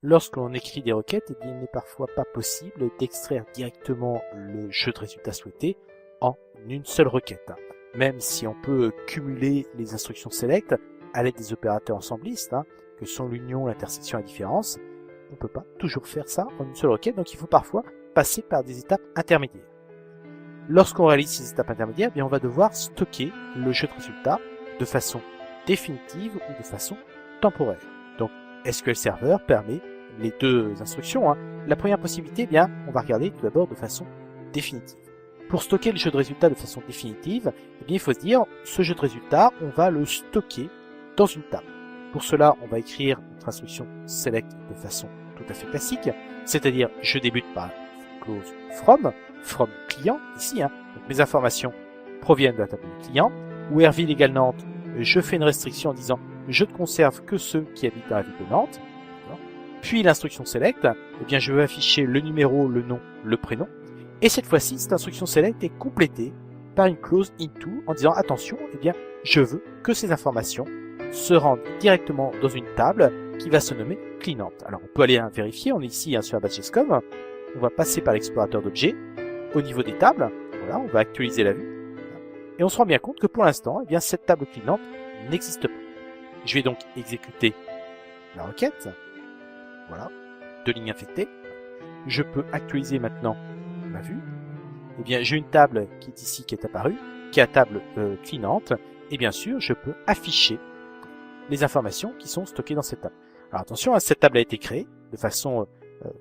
Lorsque l'on écrit des requêtes, eh bien, il n'est parfois pas possible d'extraire directement le jeu de résultats souhaité en une seule requête. Même si on peut cumuler les instructions select à l'aide des opérateurs ensemblistes, que sont l'union, l'intersection et la différence, on ne peut pas toujours faire ça en une seule requête, donc il faut parfois passer par des étapes intermédiaires. Lorsqu'on réalise ces étapes intermédiaires, eh bien, on va devoir stocker le jeu de résultats de façon définitive ou de façon temporaire. Donc SQL Server permet les deux instructions. La première possibilité, eh bien, on va regarder tout d'abord de façon définitive. Pour stocker le jeu de résultats de façon définitive, eh bien, il faut se dire, ce jeu de résultats, on va le stocker dans une table. Pour cela, on va écrire notre instruction select de façon tout à fait classique, c'est-à-dire je débute par clause from client, ici, donc mes informations proviennent de la table du client, ou Herville égale Nantes, je fais une restriction en disant je ne conserve que ceux qui habitent dans la ville de Nantes. Puis l'instruction select, eh bien je vais afficher le numéro, le nom, le prénom. Et cette fois-ci, cette instruction select est complétée par une clause into en disant attention, eh bien je veux que ces informations se rendent directement dans une table qui va se nommer cleanant. Alors on peut aller vérifier, on est ici sur la base GSCOM, on va passer par l'explorateur d'objets au niveau des tables, voilà, on va actualiser la vue, et on se rend bien compte que pour l'instant, eh bien cette table cleanant n'existe pas. Je vais donc exécuter la requête. Voilà, 2 lignes infectées. Je peux actualiser maintenant ma vue. Eh bien, j'ai une table qui est ici, qui est apparue, qui est la table cleanante. Et bien sûr, je peux afficher les informations qui sont stockées dans cette table. Alors attention, cette table a été créée de façon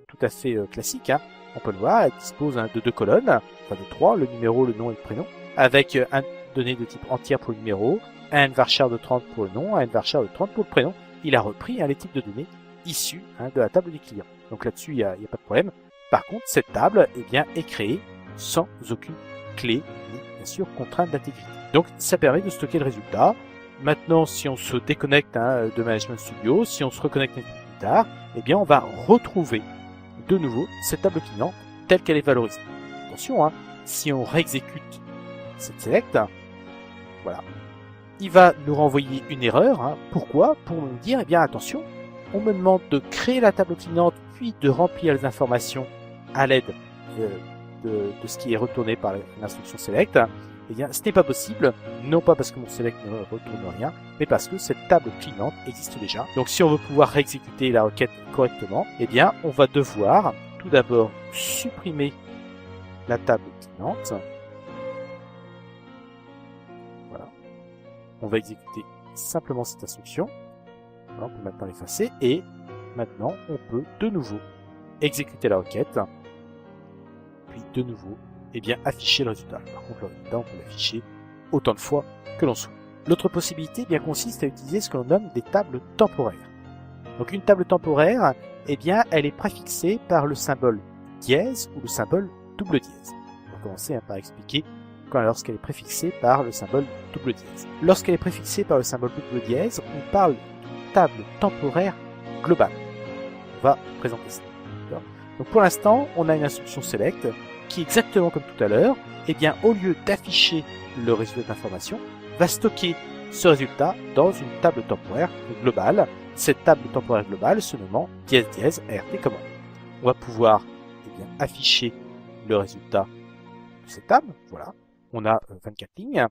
tout à fait classique. On peut le voir, elle dispose de 2 colonnes, enfin de 3, le numéro, le nom et le prénom, avec un donné de type entière pour le numéro, un varchar de 30 pour le nom, un varchar de 30 pour le prénom. Il a repris les types de données issus de la table du client. Donc là-dessus, il n'y a pas de problème. Par contre, cette table est créée sans aucune clé, ni bien sûr contrainte d'intégrité. Donc ça permet de stocker le résultat. Maintenant, si on se déconnecte de Management Studio, si on se reconnecte un peu plus tard, eh bien on va retrouver de nouveau cette table client telle qu'elle est valorisée. Attention, si on réexécute cette select, voilà, il va nous renvoyer une erreur. Pourquoi? Pour nous dire, eh bien attention, on me demande de créer la table cliente, puis de remplir les informations à l'aide de ce qui est retourné par l'instruction select. Eh bien, ce n'est pas possible, non pas parce que mon select ne retourne rien, mais parce que cette table cliente existe déjà. Donc, si on veut pouvoir réexécuter la requête correctement, eh bien, on va devoir tout d'abord supprimer la table cliente. Voilà. On va exécuter simplement cette instruction. On peut maintenant l'effacer et maintenant on peut de nouveau exécuter la requête, puis de nouveau afficher le résultat. Par contre, le résultat, on peut l'afficher autant de fois que l'on souhaite. L'autre possibilité consiste à utiliser ce que l'on nomme des tables temporaires. Donc une table temporaire, elle est préfixée par le symbole dièse ou le symbole double dièse. On va commencer par expliquer lorsqu'elle est préfixée par le symbole double dièse. Lorsqu'elle est préfixée par le symbole double dièse, on parle table temporaire globale. On va présenter ça. Donc pour l'instant, on a une instruction select qui, exactement comme tout à l'heure, au lieu d'afficher le résultat d'information, va stocker ce résultat dans une table temporaire globale. Cette table temporaire globale se nommant dièse dièse ART commande. On va pouvoir afficher le résultat de cette table. Voilà, on a 24 lignes,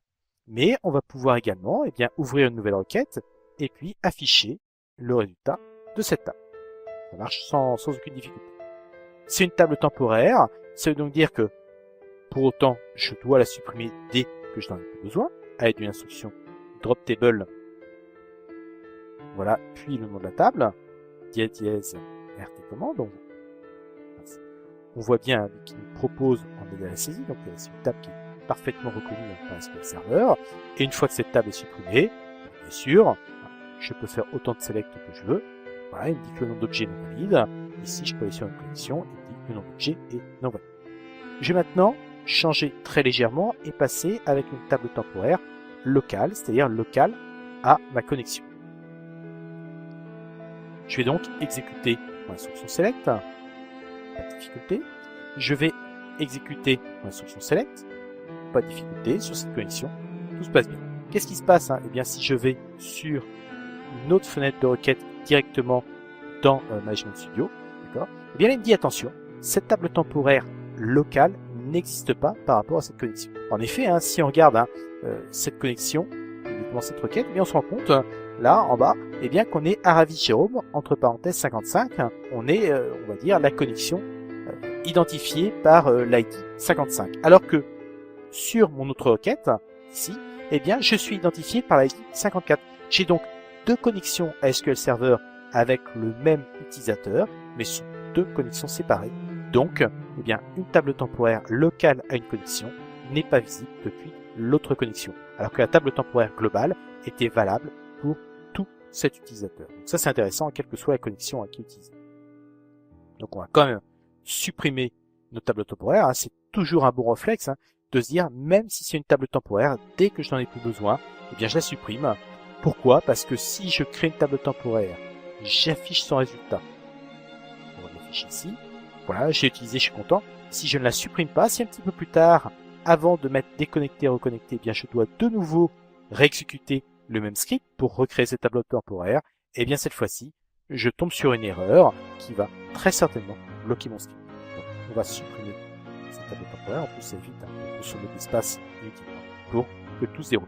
mais on va pouvoir également ouvrir une nouvelle requête et puis afficher le résultat de cette table. Ça marche sans aucune difficulté. C'est une table temporaire, ça veut donc dire que pour autant, je dois la supprimer dès que je n'en ai plus besoin, à l'aide d'une instruction drop table. Voilà, puis le nom de la table, dièse dièse rt commande. On voit bien qu'il nous propose en aider à la saisie, donc c'est une table qui est parfaitement reconnue par SQL Server. Et une fois que cette table est supprimée, bien sûr, je peux faire autant de select que je veux. Voilà, il me dit que le nom d'objet est non valide. Ici, je peux aller sur une connexion, il me dit que le nom d'objet est non valide. Je vais maintenant changer très légèrement et passer avec une table temporaire locale, c'est-à-dire locale à ma connexion. Je vais donc exécuter mon instruction select, pas de difficulté. Je vais exécuter mon instruction select, pas de difficulté sur cette connexion, tout se passe bien. Qu'est-ce qui se passe? Si je vais sur une autre fenêtre de requête directement dans Management Studio, d'accord? Eh bien, là, il me dit attention, cette table temporaire locale n'existe pas par rapport à cette connexion. En effet, hein, si on regarde cette connexion, uniquement cette requête, eh bien, on se rend compte, là, en bas, eh bien, qu'on est Aravis Jérôme, entre parenthèses 55, on est, on va dire, la connexion identifiée par l'ID 55. Alors que sur mon autre requête, ici, eh bien, je suis identifié par l'ID 54. J'ai donc deux connexions à SQL Server avec le même utilisateur, mais sur deux connexions séparées. Donc, eh bien, une table temporaire locale à une connexion n'est pas visible depuis l'autre connexion, alors que la table temporaire globale était valable pour tout cet utilisateur. Donc ça, c'est intéressant, quelle que soit la connexion qui est utilisée. Donc, on va quand même supprimer nos tables temporaires. Hein. C'est toujours un bon réflexe de se dire, même si c'est une table temporaire, dès que je n'en ai plus besoin, eh bien, je la supprime. Pourquoi? Parce que si je crée une table temporaire, j'affiche son résultat. On va l'afficher ici. Voilà, j'ai utilisé, je suis content. Si je ne la supprime pas, si un petit peu plus tard, avant de mettre déconnecté, reconnecté, eh bien, je dois de nouveau réexécuter le même script pour recréer cette table temporaire, et bien, cette fois-ci, je tombe sur une erreur qui va très certainement bloquer mon script. Donc, on va supprimer cette table temporaire. En plus, ça évite de consommer de l'espace inutilement pour que tout se déroule.